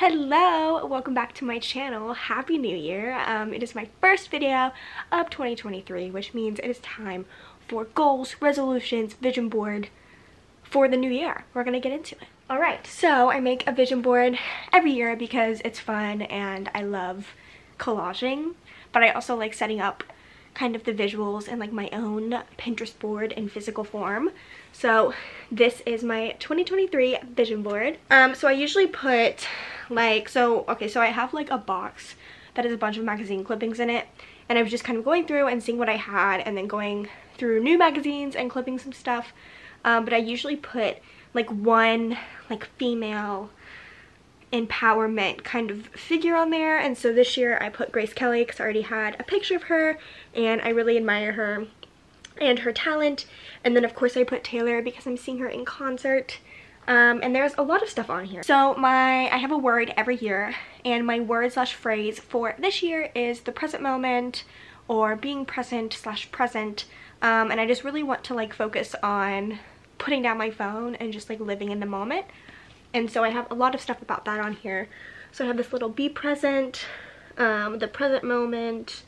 Hello, welcome back to my channel. Happy New Year. It is my first video of 2023, which means it is time for goals, resolutions, vision board for the new year. We're gonna get into it. Alright, so I make a vision board every year because it's fun and I love collaging, but I also like setting up kind of the visuals in like my own Pinterest board in physical form. So this is my 2023 vision board. So I usually put like, so I have like a box that has a bunch of magazine clippings in it, and I was just kind of going through and seeing what I had and then going through new magazines and clipping some stuff. But I usually put like one like female empowerment kind of figure on there, and so this year I put Grace Kelly because I already had a picture of her and I really admire her and her talent. And then of course I put Taylor because I'm seeing her in concert. And there's a lot of stuff on here. So I have a word every year, and my word slash phrase for this year is the present moment, or being present slash present. And I just really want to like focus on putting down my phone and just like living in the moment. And so I have a lot of stuff about that on here. So I have this little be present, the present moment,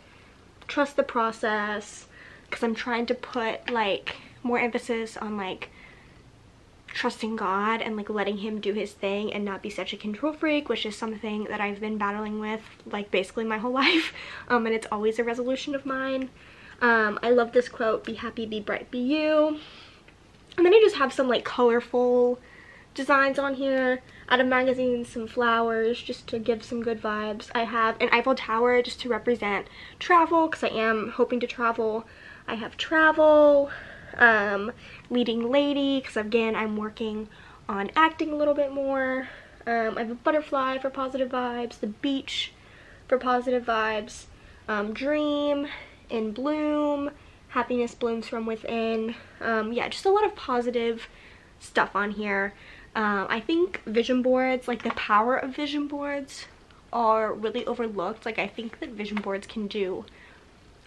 trust the process, because I'm trying to put like more emphasis on like trusting God and like letting him do his thing and not be such a control freak, which is something that I've been battling with like basically my whole life. And it's always a resolution of mine. I love this quote, be happy, be bright, be you. And then I just have some like colorful designs on here out of magazines, some flowers just to give some good vibes. I have an Eiffel Tower just to represent travel because I am hoping to travel. I have travel, leading lady because again I'm working on acting a little bit more. I have a butterfly for positive vibes, the beach for positive vibes, dream, in bloom, happiness blooms from within. Yeah, just a lot of positive stuff on here. I think vision boards, like the power of vision boards, are really overlooked. Like I think that vision boards can do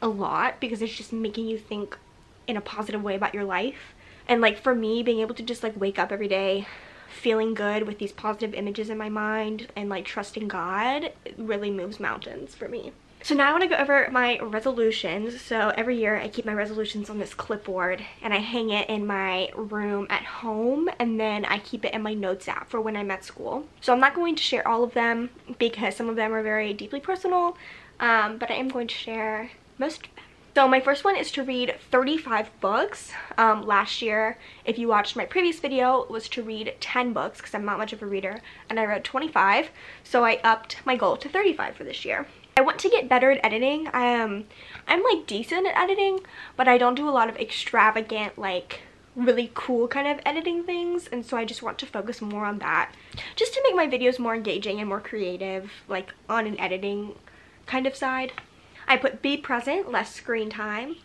a lot because it's just making you think in a positive way about your life. And like for me, being able to just like wake up every day feeling good with these positive images in my mind and like trusting God, it really moves mountains for me. So now I want to go over my resolutions. So every year I keep my resolutions on this clipboard and I hang it in my room at home, and then I keep it in my notes app for when I'm at school. So I'm not going to share all of them because some of them are very deeply personal, but I am going to share most of them. So my first one is to read 35 books. Last year, if you watched my previous video, was to read 10 books because I'm not much of a reader, and I read 25. So I upped my goal to 35 for this year. I want to get better at editing. I'm like decent at editing, but I don't do a lot of extravagant, like really cool kind of editing things, and so I just want to focus more on that just to make my videos more engaging and more creative, like on an editing kind of side. I put be present, less screen time.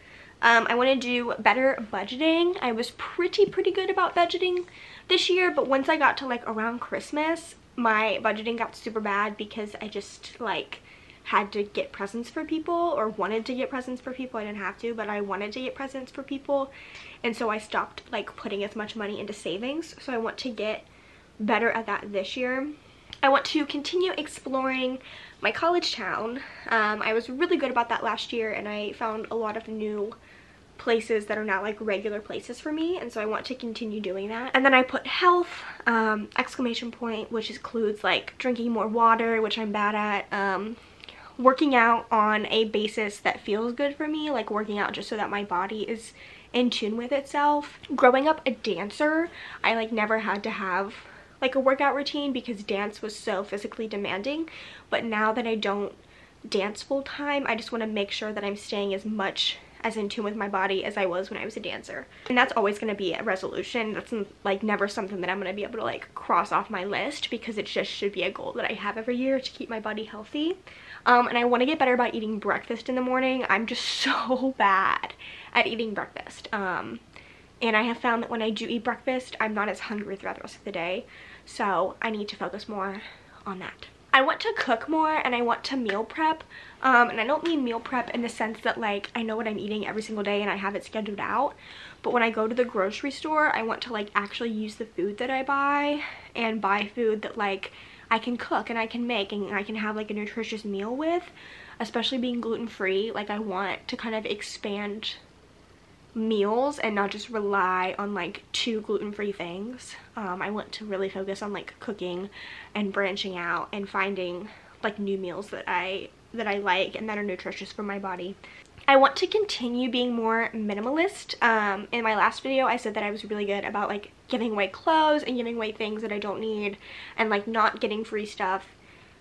I want to do better budgeting. I was pretty good about budgeting this year, but once I got to like around Christmas, my budgeting got super bad because I just like had to get presents for people, or wanted to get presents for people. I didn't have to, but I wanted to get presents for people, and so I stopped like putting as much money into savings. So I want to get better at that this year. I want to continue exploring my college town. I was really good about that last year, and I found a lot of new places that are now like regular places for me, and so I want to continue doing that. And then I put health, exclamation point, which includes like drinking more water, which I'm bad at, working out on a basis that feels good for me, like working out just so that my body is in tune with itself. Growing up a dancer, I like never had to have like a workout routine because dance was so physically demanding, but now that I don't dance full time, I just want to make sure that I'm staying as much as in tune with my body as I was when I was a dancer. And that's always going to be a resolution. That's like never something that I'm going to be able to like cross off my list, because it just should be a goal that I have every year to keep my body healthy. And I want to get better about eating breakfast in the morning. I'm just so bad at eating breakfast. And I have found that when I do eat breakfast, I'm not as hungry throughout the rest of the day. So I need to focus more on that. I want to cook more, and I want to meal prep. And I don't mean meal prep in the sense that like I know what I'm eating every single day and I have it scheduled out. But when I go to the grocery store, I want to like actually use the food that I buy and buy food that like I can cook and I can make and I can have like a nutritious meal with, especially being gluten-free. Like I want to kind of expand meals and not just rely on like 2 gluten-free things. I want to really focus on like cooking and branching out and finding like new meals that I like and that are nutritious for my body. I want to continue being more minimalist. In my last video I said that I was really good about like giving away clothes and giving away things that I don't need and like not getting free stuff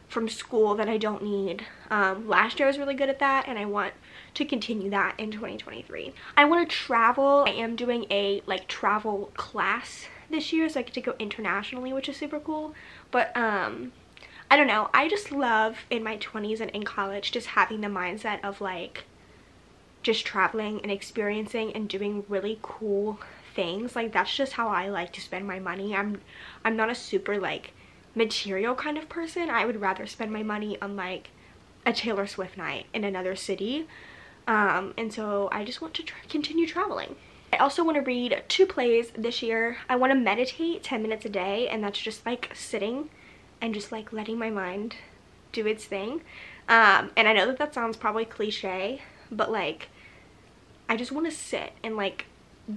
from school that I don't need. Last year I was really good at that, and I want to continue that in 2023. I want to travel. I am doing a like travel class this year, so I get to go internationally, which is super cool. But I don't know, I just love in my 20s and in college just having the mindset of like just traveling and experiencing and doing really cool things. Like that's just how I like to spend my money. I'm not a super like material kind of person. I would rather spend my money on like a Taylor Swift night in another city. And so I just want to continue traveling. I also want to read 2 plays this year. I want to meditate 10 minutes a day, and that's just like sitting and just like letting my mind do its thing. And I know that sounds probably cliche, but like I just want to sit and like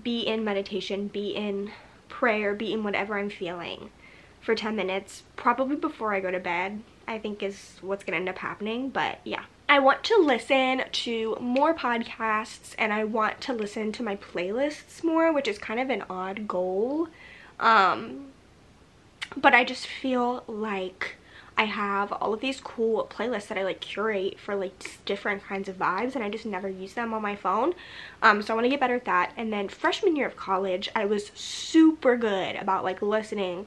be in meditation, be in prayer, be in whatever I'm feeling for 10 minutes, probably before I go to bed, I think is what's gonna end up happening. But yeah, I want to listen to more podcasts and I want to listen to my playlists more, which is kind of an odd goal. But I just feel like I have all of these cool playlists that I like curate for like different kinds of vibes, and I just never use them on my phone. So I want to get better at that. And then freshman year of college, I was super good about like listening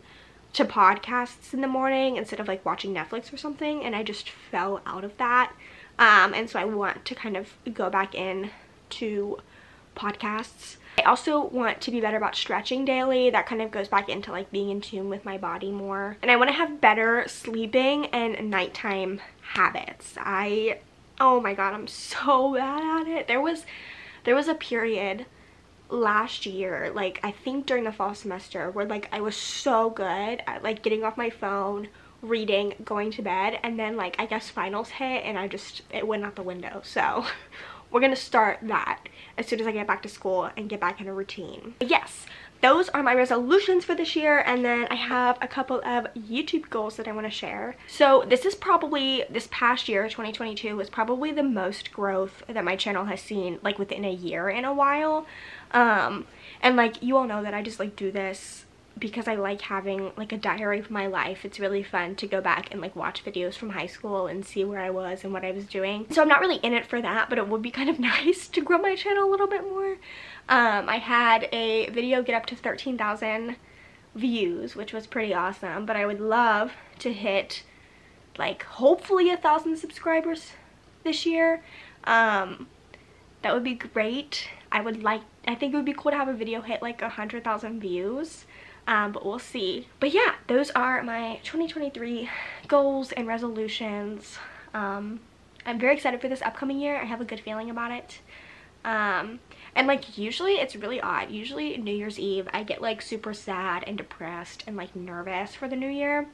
to podcasts in the morning instead of like watching Netflix or something, and I just fell out of that. And so I want to kind of go back in to podcasts. I also want to be better about stretching daily. That kind of goes back into like being in tune with my body more. And I want to have better sleeping and nighttime habits. Oh my god, I'm so bad at it. There was a period last year, like I think during the fall semester, where like I was so good at like getting off my phone, reading, going to bed, and then like I guess finals hit and it went out the window. So we're gonna start that as soon as I get back to school and get back in a routine. But yes, those are my resolutions for this year, and then I have a couple of YouTube goals that I want to share. So this past year, 2022, was probably the most growth that my channel has seen like within a year in a while. And like you all know that I just like do this because I like having like a diary of my life. It's really fun to go back and like watch videos from high school and see where I was and what I was doing. So I'm not really in it for that, but it would be kind of nice to grow my channel a little bit more. I had a video get up to 13,000 views, which was pretty awesome, but I would love to hit like hopefully 1,000 subscribers this year. That would be great. I think it would be cool to have a video hit like 100,000 views. But we'll see. But yeah, those are my 2023 goals and resolutions. I'm very excited for this upcoming year. I have a good feeling about it. And like usually it's really odd. Usually New Year's Eve I get like super sad and depressed and like nervous for the new year.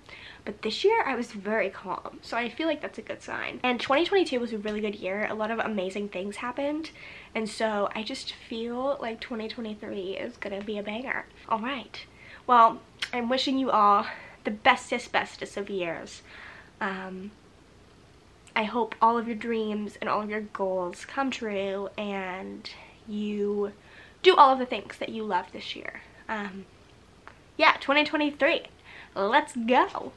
But this year I was very calm. So I feel like that's a good sign. And 2022 was a really good year. A lot of amazing things happened. And so I just feel like 2023 is gonna be a banger. Alright. Well, I'm wishing you all the bestest of years. I hope all of your dreams and all of your goals come true and you do all of the things that you love this year. Yeah, 2023. Let's go.